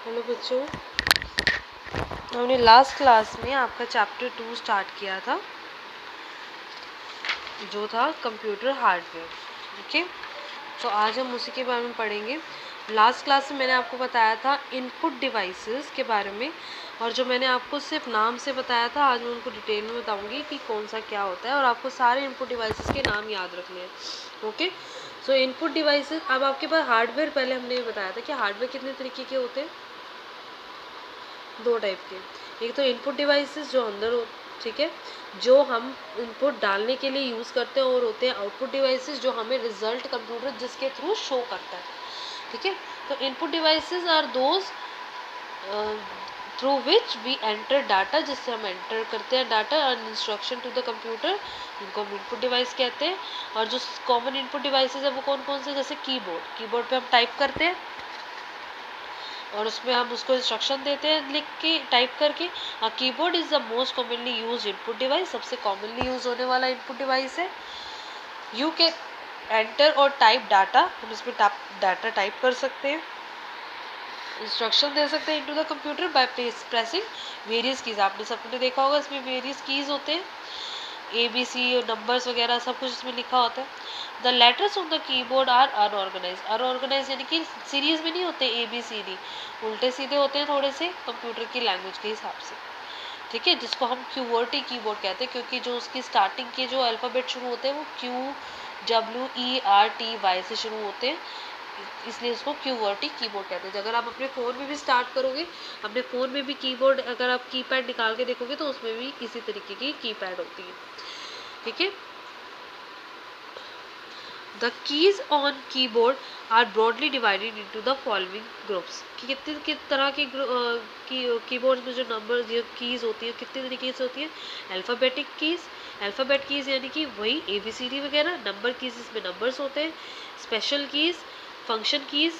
Hello बच्चों, हमने last class में आपका चैप्टर 2 स्टार्ट किया था जो था कंप्यूटर हार्डवेयर। ओके, तो आज हम उसी के बारे में पढ़ेंगे। लास्ट क्लास में मैंने आपको बताया था इनपुट डिवाइसेस के बारे में, और जो मैंने आपको सिर्फ नाम से बताया था आज मैं उनको डिटेल में बताऊंगी कि कौन सा क्या होता है, और आपको सारे इनपुट डिवाइसेस के नाम याद रखने हैं। ओके, सो इनपुट डिवाइसेस। अब आपके पास हार्डवेयर, पहले हमने बताया था कि हार्डवेयर कितने तरीके के होते हैं, दो टाइप के। एक तो इनपुट डिवाइसेस जो अंदर हो, ठीक है, जो हम इनपुट डालने के लिए यूज़ करते हैं, और होते हैं आउटपुट डिवाइसेस जो हमें रिजल्ट कंप्यूटर जिसके थ्रू शो करता है। ठीक है, तो input devices are those through which we enter data, जिससे हम एंटर करते हैं data and instruction to the computer, उनको हम इनपुट डिवाइस कहते हैं। और जो कॉमन इनपुट डिवाइसेस है वो कौन कौन से, जैसे कीबोर्ड पे हम टाइप करते हैं और उसमें हम उसको इंस्ट्रक्शन देते हैं लिख के, टाइप करके। Keyboard is the most commonly use input device, सबसे कॉमनली यूज होने वाला इनपुट डिवाइस है। यू कैन एंटर और टाइप डाटा, हम इसमें डाटा टाइप कर सकते हैं, इंस्ट्रक्शन दे सकते हैं into the computer by pressing various keys. आपने सबने देखा होगा इसमें वेरियस कीज होते हैं, ABC नंबर्स वगैरह सब कुछ इसमें लिखा होता है। The letters on the keyboard are unorganise यानी कि सीरीज में नहीं होते ABCD, उल्टे सीधे होते हैं थोड़े से कंप्यूटर की लैंग्वेज के हिसाब से। ठीक है, जिसको हम QWERTY कीबोर्ड कहते हैं, क्योंकि जो उसकी स्टार्टिंग के जो अल्फ़ाबेट शुरू होते हैं वो QWERTY से शुरू होते हैं, इसलिए इसको QWERTY कीबोर्ड कहते हैं। अगर आप अपने फ़ोन में भी स्टार्ट करोगे, अपने फ़ोन में भी कीबोर्ड अगर आप कीपैड निकाल के देखोगे तो उसमें भी इसी तरीके की कीपैड होती है। ठीक है, the keys on keyboard are broadly divided into the following groups, कि कितने तरह के कीबोर्ड में जो नंबर जो कीज होती है कितने तरीके से होती है। अल्फ़ाबेट कीज यानी कि वही ABCD वगैरह। नंबर कीज, इसमें नंबर्स होते हैं। Special keys, function keys,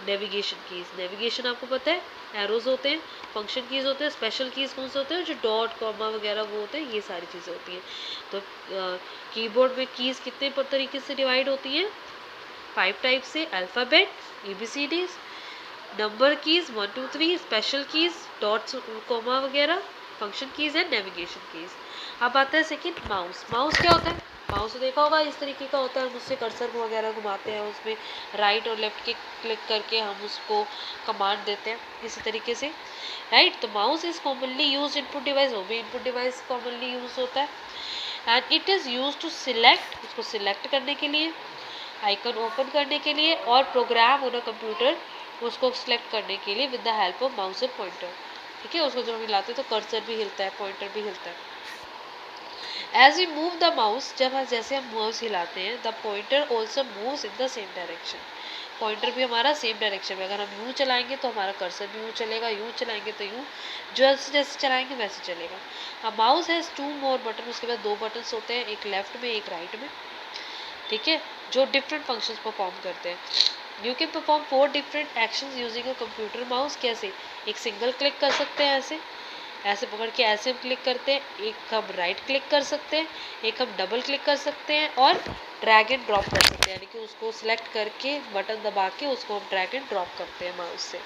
navigation आपको पता है, एरोज होते हैं। फंक्शन कीज होते हैं। स्पेशल कीज कौन से होते हैं, जो डॉट कॉमा वगैरह वो होते हैं, ये सारी चीज़ें होती हैं। तो कीबोर्ड में कीज कितने तरीके से डिवाइड होती हैं, 5 टाइप से। Alphabet, ABCD, number keys 1 2 3, special keys dots comma वगैरह, function keys and navigation keys. अब आता है सेकंड माउस। माउस क्या होता है, माउस देखा होगा इस तरीके का होता है, हम उससे कर्सर वगैरह घुमाते हैं, उसमें राइट और लेफ्ट के क्लिक करके हम उसको कमांड देते हैं इसी तरीके से, राइट। तो mouse is commonly use input device, वो भी इनपुट डिवाइस कॉमनली यूज होता है। And it is use to select, उसको सिलेक्ट करने के लिए, आइकन ओपन करने के लिए, और प्रोग्राम ऑन अ कंप्यूटर, उसको सिलेक्ट करने के लिए with the help of mouse and pointer. ठीक है, उसको जब हिलाते हैं तो कर्सर भी हिलता है, पॉइंटर भी हिलता है। As we move the mouse, जब हम जैसे हम माउस हिलाते हैं, the pointer also moves in the same direction, pointer भी हमारा सेम डायरेक्शन में। अगर हम यूँ चलाएंगे तो हमारा कर्सर भी यूँ चलेगा, यूँ चलाएंगे तो यूँ, जैसे जैसे चलाएंगे वैसे चलेगा। अब माउस हैज़ 2 मोर बटन, उसके बाद 2 बटन्स होते हैं, एक लेफ्ट में एक राइट में। ठीक है, जो डिफरेंट फंक्शंस परफॉर्म करते हैं। You can perform 4 different actions using a computer mouse. कैसे, एक सिंगल क्लिक कर सकते हैं, ऐसे ऐसे पकड़ के ऐसे हम क्लिक करते हैं, एक हम राइट क्लिक कर सकते हैं, एक हम डबल क्लिक कर सकते हैं, और ड्रैग एंड ड्रॉप कर सकते हैं, यानी कि उसको सिलेक्ट करके बटन दबा के उसको हम ड्रैग एंड ड्रॉप करते हैं माउस से।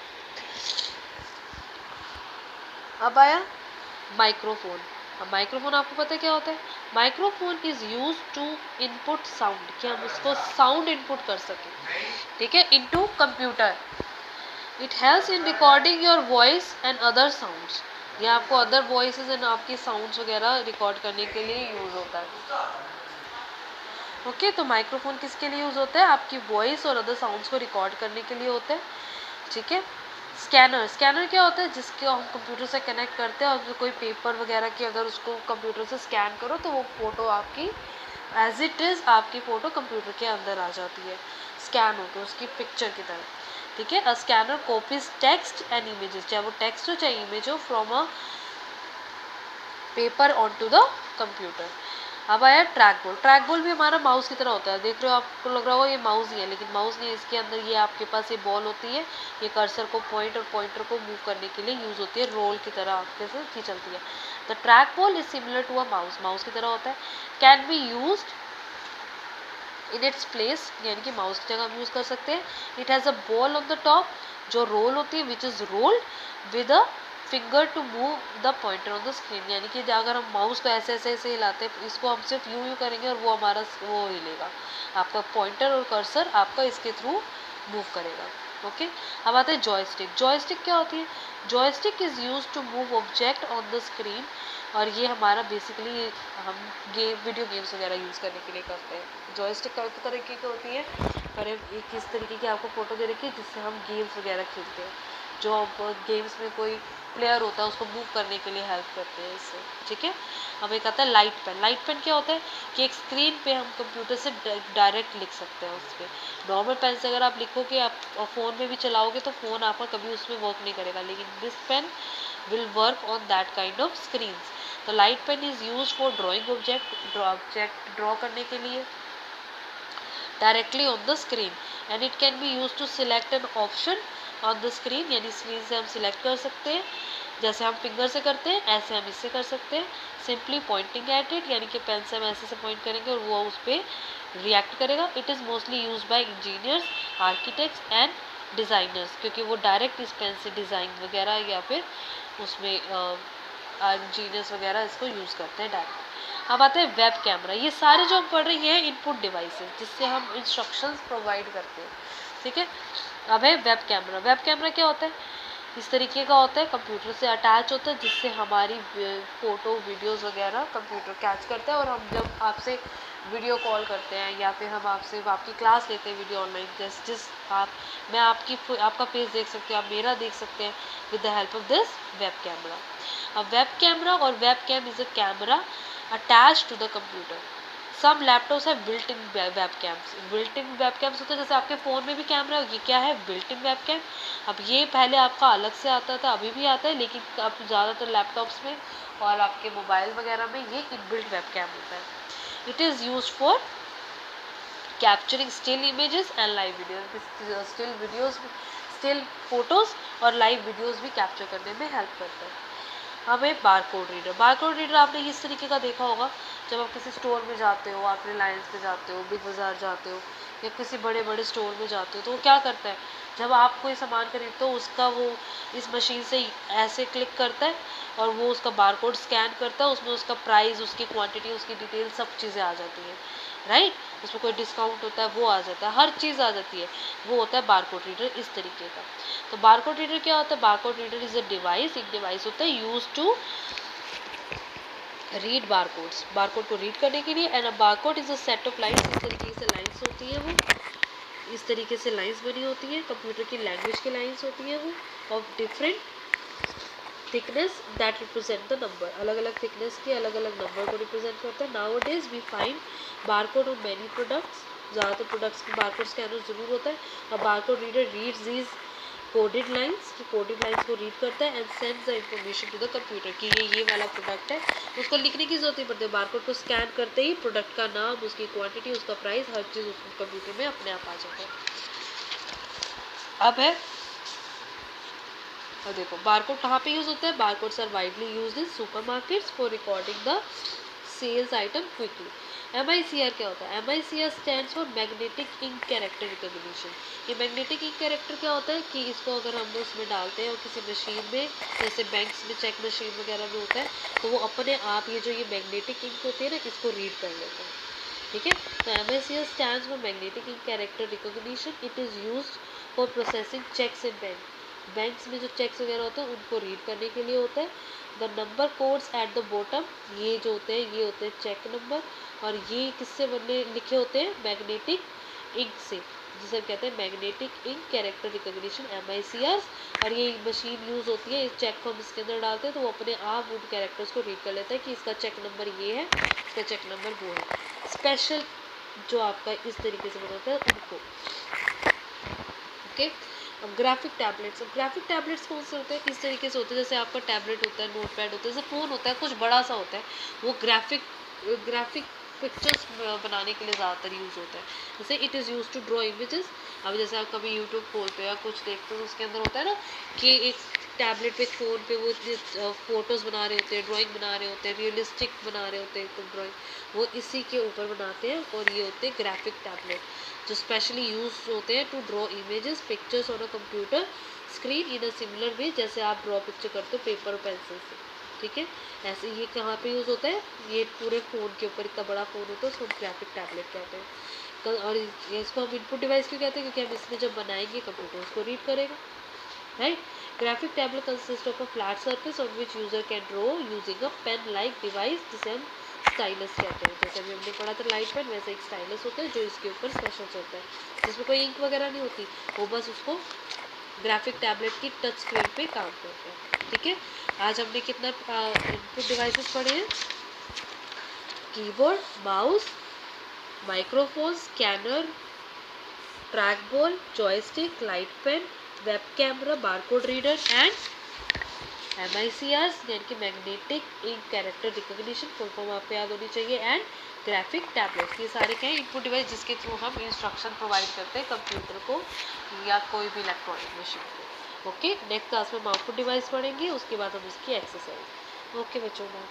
अब आया माइक्रोफोन। अब माइक्रोफोन आपको पता है क्या होता है, microphone is use to input sound, कि हम उसको साउंड इनपुट कर सकें, ठीक है, into computer. It helps in recording your voice and other sounds, ये आपको अदर वॉइसेस एंड आपकी साउंड्स वगैरह रिकॉर्ड करने के लिए यूज़ होता है। ओके, तो माइक्रोफोन किसके लिए यूज़ होता है, आपकी वॉइस और अदर साउंड्स को रिकॉर्ड करने के लिए होता है। ठीक है, स्कैनर क्या होता है, जिसको हम कंप्यूटर से कनेक्ट करते हैं, और कोई पेपर वगैरह की अगर उसको कंप्यूटर से स्कैन करो तो वो फ़ोटो आपकी एज इट इज़ आपकी फ़ोटो कंप्यूटर के अंदर आ जाती है, स्कैन होकर उसकी पिक्चर की तरह। ठीक है, a scanner copies text and images, चाहे वो टेक्स्ट हो चाहे इमेज हो, from a paper on to the computer. अब आया ट्रैक बॉल भी हमारा माउस की तरह होता है, देख रहे हो, आपको लग रहा होगा ये माउस ही है, लेकिन माउस नहीं है, इसके अंदर ये आपके पास ये बॉल होती है, ये कर्सर को पॉइंट और पॉइंटर को मूव करने के लिए यूज़ होती है, रोल की तरह आपके से ही चलती है। The track ball is similar to a mouse की तरह होता है, can be use in its place, यानी कि माउस की जगह हम यूज़ कर सकते हैं। It has a ball on the top, जो रोल होती है which is rolled with a finger to move the pointer on the screen, यानी कि अगर हम माउस को ऐसे ऐसे ऐसे हिलाते हैं, इसको हम सिर्फ यूं करेंगे और वो हमारा वो हिलेगा, आपका पॉइंटर और कर्सर आपका इसके थ्रू मूव करेगा। ओके, अब आते हैं जॉयस्टिक। जॉयस्टिक क्या होती है? Joystick is use to move object on the screen, और ये हमारा बेसिकली हम वीडियो गेम्स वगैरह यूज़ करने के लिए करते हैं। जॉयस्टिक कई तरीके की होती है, पर एक इस तरीके की आपको फोटो दे रखी है जिससे हम गेम्स वगैरह खेलते हैं, जो गेम्स में कोई प्लेयर होता है उसको मूव करने के लिए हेल्प करते हैं इससे। ठीक है, अब एक आता है लाइट पेन। लाइट पेन क्या होता है कि एक स्क्रीन पे हम कंप्यूटर से डायरेक्ट लिख सकते हैं उस पर। नॉर्मल पेन से अगर आप लिखोगे, आप फ़ोन में भी चलाओगे तो फ़ोन आपका कभी उसमें वर्क नहीं करेगा, लेकिन this pen will work on that kind of screens. तो light pen is use for drawing object draw करने के लिए directly on the screen, and it can be use to select an option on the screen, यानी screen से हम select कर सकते हैं, जैसे हम फिंगर से करते हैं ऐसे हम इससे कर सकते हैं। सिंपली पॉइंटिंग एट इट, यानी कि पेन से हम ऐसे से पॉइंट करेंगे और वो उस पर रिएक्ट करेगा। It is mostly use by engineers, architects and designers, क्योंकि वो डायरेक्ट इस पेन से डिज़ाइन वगैरह या फिर उसमें इंजीनियर्स वगैरह इसको यूज़ करते हैं डायरेक्ट। अब आते हैं वेब कैमरा। ये सारे जो हम पढ़ रहे हैं इनपुट डिवाइसेस जिससे हम इंस्ट्रक्शंस प्रोवाइड करते हैं। ठीक है, अब है वेब कैमरा। वेब कैमरा क्या होता है? इस तरीके का होता है, कंप्यूटर से अटैच होता है, जिससे हमारी फ़ोटो वीडियोस वगैरह कंप्यूटर कैच करता है, और हम जब आपसे वीडियो कॉल करते हैं या फिर हम आपसे आपकी क्लास लेते हैं वीडियो ऑनलाइन, मैं आपका फेस देख सकती हूँ, आप मेरा देख सकते हैं with the help of this web camera. अब वेब कैमरा और web cam is a camera attach to the computer. Some laptops है built in web cams. Built in web cams होते हैं, जैसे आपके फ़ोन में भी कैमरा है, ये क्या है? Built in web cam. अब ये पहले आपका अलग से आता था, अभी भी आता है, लेकिन अब ज़्यादातर लैपटॉप्स में और आपके मोबाइल वगैरह में ये इनबिल्ट वेब कैम होता है। It is use for capturing still images and live videos, still photos और लाइव वीडियोस भी कैप्चर करने में हेल्प करता है। हमें बारकोड रीडर। बारकोड रीडर आपने इस तरीके का देखा होगा, जब आप किसी स्टोर में जाते हो, आप रिलायंस पे जाते हो, बिग बाज़ार जाते हो या किसी बड़े बड़े स्टोर में जाते हो, तो वो क्या करता है, जब आप कोई सामान खरीदते हो उसका वो इस मशीन से ऐसे क्लिक करता है और वो उसका बारकोड स्कैन करता है, उसमें उसका प्राइस, उसकी क्वांटिटी, उसकी डिटेल सब चीज़ें आ जाती हैं, राइट। उसमें कोई डिस्काउंट होता है वो आ जाता है, हर चीज़ आ जाती है, वो होता है बारकोड रीडर इस तरीके का। तो बारकोड रीडर क्या होता है? Barcode reader is a device, एक डिवाइस होता है use to read barcodes, barcode को रीड करने के लिए। And a barcode is a set of lines, इस तरीके से लाइन्स होती है, वो इस तरीके से लाइन्स बनी होती है, कंप्यूटर की लैंग्वेज की लाइन्स होती है वो, of different thickness that represent the number, अलग अलग थिकनेस के अलग अलग नंबर को रिप्रेजेंट करता है। Now days we find barcode on many products, ज़्यादातर प्रोडक्ट्स में बारकोड स्कैनर ज़रूर होता है। और barcode reader reads these coded lines को रीड करता है and sends the information to the computer कि ये वाला प्रोडक्ट है, उसको लिखने की जरूरत नहीं पड़ती है, बारकोड को स्कैन करते ही प्रोडक्ट का नाम, उसकी क्वांटिटी, उसका प्राइस, हर चीज़ उसको कंप्यूटर में अपने आप आ जाता है। अब है, और देखो बारकोड कहाँ पे यूज़ होता है? Barcodes are widely used in supermarkets for recording the sales item quickly. MICR क्या होता है? MICR stands for magnetic ink character recognition. ये मैग्नेटिक इंक कैरेक्टर क्या होता है कि इसको अगर हम उसमें डालते हैं और किसी मशीन में, जैसे बैंक्स में चेक मशीन वगैरह में होता है, तो वो अपने आप ये जो ये मैग्नेटिक इंक होती है ना, इसको रीड कर लेता है। ठीक है, तो MICR stands for magnetic ink character recognition. It is used for processing cheques in banks में जो चेक्स वगैरह होते हैं उनको रीड करने के लिए होता है। The number codes at the bottom, ये जो होते हैं ये होते हैं चेक नंबर, और ये किससे बने लिखे होते हैं? मैग्नेटिक इंक से, जिसे कहते हैं magnetic ink character recognition, MICR। और ये मशीन यूज़ होती है, इस चेक को हम इसके अंदर डालते हैं तो वो अपने आप उन कैरेक्टर्स को रीड कर लेता है कि इसका चेक नंबर ये है, इसका चेक नंबर वो है। स्पेशल जो आपका इस तरीके से बनाता है उनको। ओके, अब ग्राफिक टैबलेट्स। अब ग्राफिक टैबलेट्स कौन से होते हैं? इस तरीके से होते हैं, जैसे आपका टैबलेट होता है, नोटपैड होता है, जैसे फ़ोन होता है कुछ बड़ा सा होता है, वो ग्राफिक पिक्चर्स बनाने के लिए ज़्यादातर यूज़ होता है। जैसे it is use to draw images. अब जैसे आप कभी यूट्यूब खोलते हो या कुछ देखते हो, उसके अंदर होता है ना कि एक टैबलेट पे, फ़ोन पे वो फ़ोटोज़ बना रहे होते हैं, ड्राइंग बना रहे होते हैं, रियलिस्टिक बना रहे होते हैं एकदम ड्राइंग, वो इसी के ऊपर बनाते हैं, और ये होते हैं ग्राफिक टैबलेट जो स्पेशली यूज होते हैं to draw images, pictures on a computer screen in a similar way, जैसे आप ड्रॉ पिक्चर करते हो पेपर और पेंसिल से, ठीक है। ऐसे ये कहाँ पे यूज़ होता है, ये पूरे फ़ोन के ऊपर इतना बड़ा फ़ोन होता है उसको हम ग्राफिक टैबलेट कहते हैं। और इसको हम इनपुट डिवाइस क्यों कहते हैं, क्योंकि हम इसमें जब बनाएंगे कंप्यूटर उसको रीड करेगा, right. Graphic tablet consist of a flat surface on which user can draw using a pen like device, जिसे हम स्टाइलस कहते हैं। जैसे अभी हमने पढ़ा था लाइट पेन, वैसे एक स्टाइलस होता है जो इसके ऊपर स्पेशल चलता है, जिसमें कोई इंक वगैरह नहीं होती, वो बस उसको ग्राफिक टैबलेट की टच स्क्रीन पे काम करते हैं, ठीक है। आज हमने कितना इनपुट डिवाइसेस पढ़े हैं, keyboard, mouse, microphone, scanner, track ball, joystick, light pen, web camera, barcode reader and MICRs यानी कि magnetic ink character recognition, full form आपको याद होनी चाहिए, एंड ग्राफिक टैबलेट। ये सारे क्या है, इनपुट डिवाइस जिसके थ्रू हम इंस्ट्रक्शन प्रोवाइड करते हैं कंप्यूटर को या कोई भी इलेक्ट्रॉनिक मशीन को। ओके, नेक्स्ट क्लास में हम आउटपुट डिवाइस पढ़ेंगे, उसके बाद हम इसकी एक्सरसाइज। ओके बच्चों, बाय।